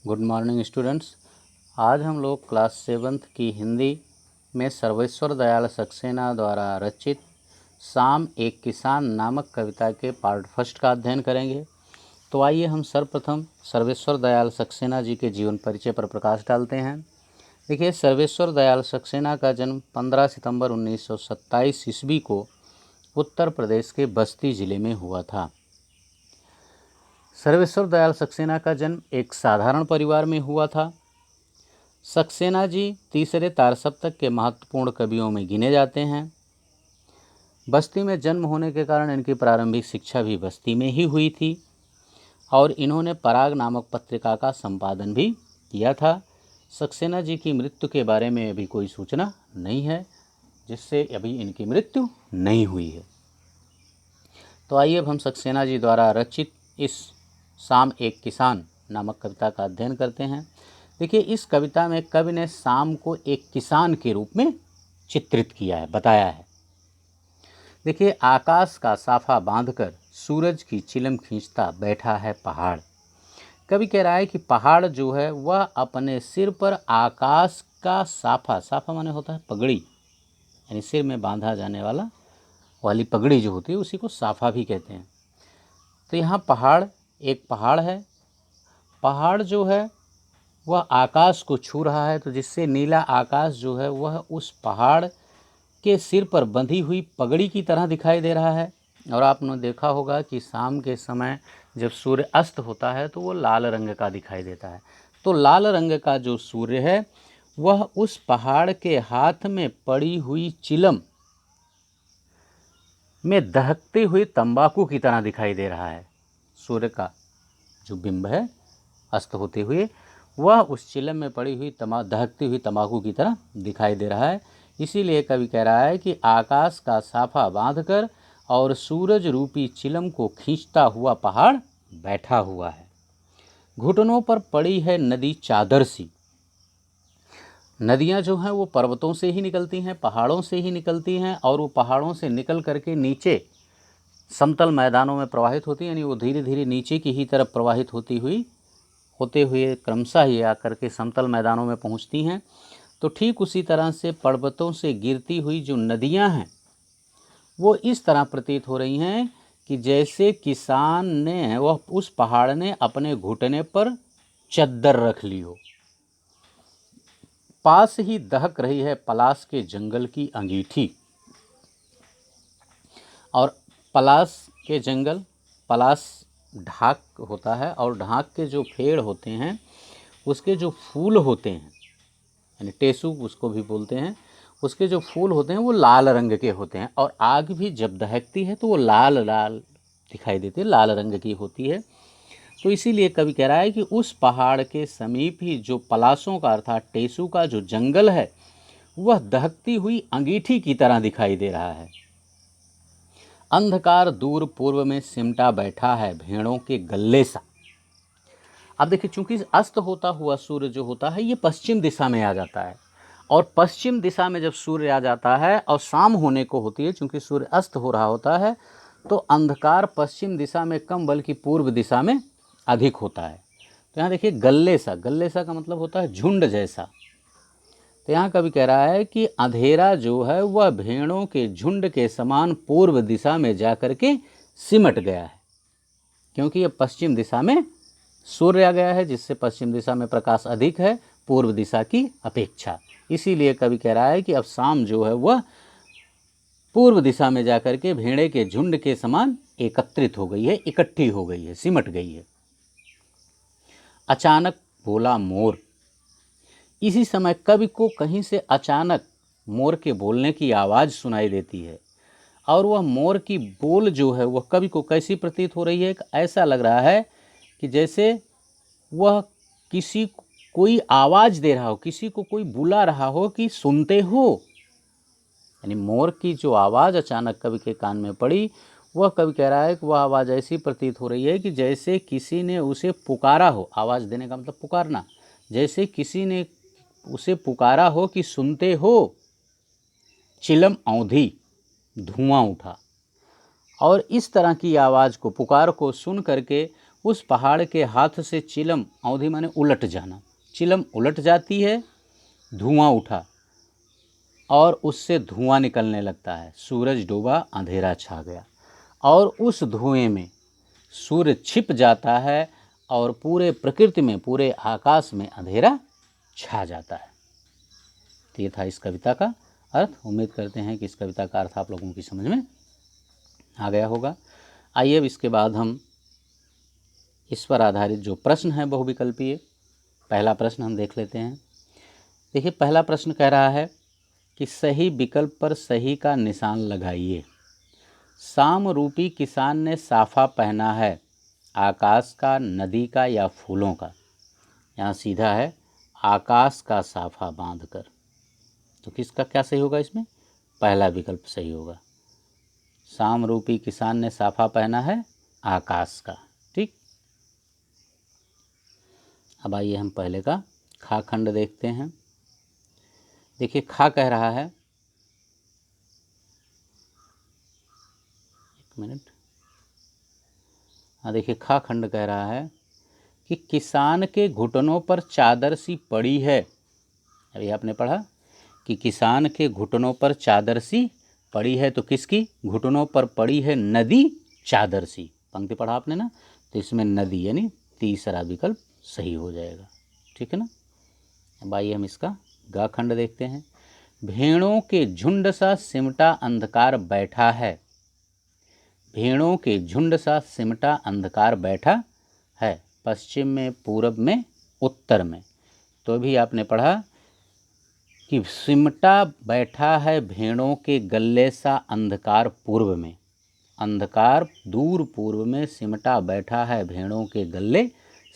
Good morning students. आज हम लोग क्लास 7th की हिंदी में सर्वेश्वर दयाल सक्सेना द्वारा रचित शाम एक किसान नामक कविता के पार्ट फर्स्ट का अध्ययन करेंगे। तो आइए हम सर्वप्रथम सर्वेश्वर दयाल सक्सेना जी के जीवन परिचय पर प्रकाश डालते हैं। देखिए, सर्वेश्वर दयाल सक्सेना का जन्म 15 सितंबर 1927 ईस्वी को उत्तर प्रदेश के बस्ती जिले में हुआ था। सर्वेश्वर दयाल सक्सेना का जन्म एक साधारण परिवार में हुआ था। सक्सेना जी तीसरे तारसप्तक के महत्वपूर्ण कवियों में गिने जाते हैं। बस्ती में जन्म होने के कारण इनकी प्रारंभिक शिक्षा भी बस्ती में ही हुई थी और इन्होंने पराग नामक पत्रिका का संपादन भी किया था। सक्सेना जी की मृत्यु के बारे में अभी कोई सूचना नहीं है, जिससे अभी इनकी मृत्यु नहीं हुई है। तो आइए अब हम सक्सेना जी द्वारा रचित इस शाम एक किसान नामक कविता का अध्ययन करते हैं। देखिए, इस कविता में कवि ने शाम को एक किसान के रूप में चित्रित किया है, बताया है। देखिए, आकाश का साफा बांधकर सूरज की चिलम खींचता बैठा है पहाड़। कवि कह रहा है कि पहाड़ जो है वह अपने सिर पर आकाश का साफा, साफा माने होता है पगड़ी, यानी सिर में बांधा जाने वाली पगड़ी जो होती है उसी को साफा भी कहते हैं। तो यहाँ एक पहाड़ है। पहाड़ जो है वह आकाश को छू रहा है, तो जिससे नीला आकाश जो है वह उस पहाड़ के सिर पर बंधी हुई पगड़ी की तरह दिखाई दे रहा है। और आपने देखा होगा कि शाम के समय जब सूर्य अस्त होता है तो वो लाल रंग का दिखाई देता है। तो लाल रंग का जो सूर्य है वह उस पहाड़ के हाथ में पड़ी हुई चिलम में दहकती हुई तंबाकू की तरह दिखाई दे रहा है। सूर्य का जो बिंब है अस्त होते हुए वह उस चिलम में पड़ी हुई दहकती हुई तंबाकू की तरह दिखाई दे रहा है। इसीलिए कवि कह रहा है कि आकाश का साफा बांधकर और सूरज रूपी चिलम को खींचता हुआ पहाड़ बैठा हुआ है। घुटनों पर पड़ी है नदी चादर सी। नदियां जो हैं वो पर्वतों से ही निकलती हैं, पहाड़ों से ही निकलती हैं, और वो पहाड़ों से निकल करके नीचे समतल मैदानों में प्रवाहित होती हैं, यानी वो धीरे धीरे नीचे की ही तरफ प्रवाहित होते हुए क्रमशः ही आकर के समतल मैदानों में पहुंचती हैं। तो ठीक उसी तरह से पर्वतों से गिरती हुई जो नदियां हैं वो इस तरह प्रतीत हो रही हैं कि जैसे किसान ने उस पहाड़ ने अपने घुटने पर चद्दर रख ली हो। पास ही दहक रही है पलाश के जंगल की अंगीठी। और पलाश के जंगल, पलाश ढाक होता है और ढाक के जो पेड़ होते हैं उसके जो फूल होते हैं, यानी टेसू उसको भी बोलते हैं, उसके जो फूल होते हैं वो लाल रंग के होते हैं। और आग भी जब दहकती है तो वो लाल लाल दिखाई देती है, लाल रंग की होती है। तो इसीलिए कवि कह रहा है कि उस पहाड़ के समीप ही जो पलाशों का अर्थात टेसू का जो जंगल है वह दहकती हुई अंगीठी की तरह दिखाई दे रहा है। अंधकार दूर पूर्व में सिमटा बैठा है भेड़ों के गल्ले सा। अब देखिए, चूंकि अस्त होता हुआ सूर्य जो होता है ये पश्चिम दिशा में आ जाता है, और पश्चिम दिशा में जब सूर्य आ जाता है और शाम होने को होती है, चूंकि सूर्य अस्त हो रहा होता है तो अंधकार पश्चिम दिशा में कम बल्कि पूर्व दिशा में अधिक होता है। तो यहाँ देखिए, गल्ले सा का मतलब होता है झुंड जैसा। तो यहाँ कवि कह रहा है कि अंधेरा जो है वह भेड़ों के झुंड के समान पूर्व दिशा में जाकर के सिमट गया है, क्योंकि यह पश्चिम दिशा में सूर्य आ गया है, जिससे पश्चिम दिशा में प्रकाश अधिक है पूर्व दिशा की अपेक्षा। इसीलिए कवि कह रहा है कि अब शाम जो है वह पूर्व दिशा में जाकर के भेड़े के झुंड के समान एकत्रित हो गई है, इकट्ठी हो गई है, सिमट गई है। अचानक बोला मोर। इसी समय कवि को कहीं से अचानक मोर के बोलने की आवाज़ सुनाई देती है, और वह मोर की बोल जो है वह कवि को कैसी प्रतीत हो रही है। ऐसा लग रहा है कि जैसे वह कोई आवाज़ दे रहा हो, किसी को कोई बुला रहा हो कि सुनते हो। यानी मोर की जो आवाज़ अचानक कवि के कान में पड़ी, वह कवि कह रहा है कि वह आवाज़ ऐसी प्रतीत हो रही है कि जैसे किसी ने उसे पुकारा हो। आवाज़ देने का मतलब पुकारना, जैसे किसी ने उसे पुकारा हो कि सुनते हो। चिलम औंधी, धुआं उठा, और इस तरह की आवाज़ को, पुकार को सुन करके उस पहाड़ के हाथ से चिलम, औंधी माने उलट जाना, चिलम उलट जाती है, धुआं उठा और उससे धुआं निकलने लगता है। सूरज डूबा, अंधेरा छा गया और उस धुएं में सूर्य छिप जाता है और पूरे प्रकृति में, पूरे आकाश में अंधेरा छा जाता है। तो ये था इस कविता का अर्थ। उम्मीद करते हैं कि इस कविता का अर्थ आप लोगों की समझ में आ गया होगा। आइए अब इसके बाद हम इस पर आधारित जो प्रश्न है बहुविकल्पीय, पहला प्रश्न हम देख लेते हैं। देखिए, पहला प्रश्न कह रहा है कि सही विकल्प पर सही का निशान लगाइए। शाम रूपी किसान ने साफा पहना है, आकाश का, नदी का या फूलों का। यहाँ सीधा है आकाश का साफा बांधकर। तो किसका क्या सही होगा इसमें? पहला विकल्प सही होगा। शाम रूपी किसान ने साफा पहना है, आकाश का। ठीक, अब आइए हम पहले का खा खंड देखते हैं। देखिए, खा कह रहा है, एक मिनट, हाँ देखिए, खा खंड कह रहा है कि किसान के घुटनों पर चादर सी पड़ी है। अभी आपने पढ़ा कि किसान के घुटनों पर चादर सी पड़ी है, तो किसकी घुटनों पर पड़ी है? नदी चादर सी, पंक्ति पढ़ा आपने ना, तो इसमें नदी यानी तीसरा विकल्प सही हो जाएगा। ठीक है ना। अब आइए हम इसका गा खंड देखते हैं। भेड़ों के झुंड सा सिमटा अंधकार बैठा है, भेड़ों के झुंड सा सिमटा अंधकार बैठा है, पश्चिम में, पूरब में, उत्तर में। तो भी आपने पढ़ा कि सिमटा बैठा है भेड़ों के गले सा अंधकार पूर्व में, अंधकार दूर पूर्व में सिमटा बैठा है भेड़ों के गले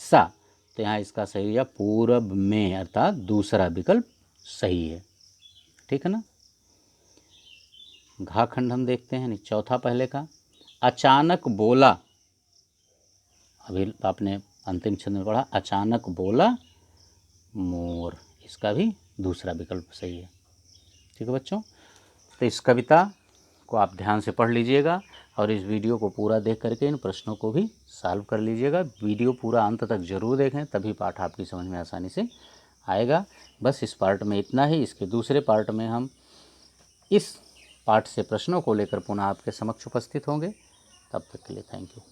सा। तो यहाँ इसका सही है पूरब में, अर्थात दूसरा विकल्प सही है। ठीक है ना। घा खंड हम देखते हैं, चौथा पहले का। अचानक बोला, अभी आपने अंतिम छंद में पढ़ा, अचानक बोला मोर, इसका भी दूसरा विकल्प सही है। ठीक है बच्चों, तो इस कविता को आप ध्यान से पढ़ लीजिएगा और इस वीडियो को पूरा देख करके इन प्रश्नों को भी सॉल्व कर लीजिएगा। वीडियो पूरा अंत तक जरूर देखें, तभी पाठ आपकी समझ में आसानी से आएगा। बस इस पार्ट में इतना ही। इसके दूसरे पार्ट में हम इस पाठ से प्रश्नों को लेकर पुनः आपके समक्ष उपस्थित होंगे। तब तक के लिए थैंक यू।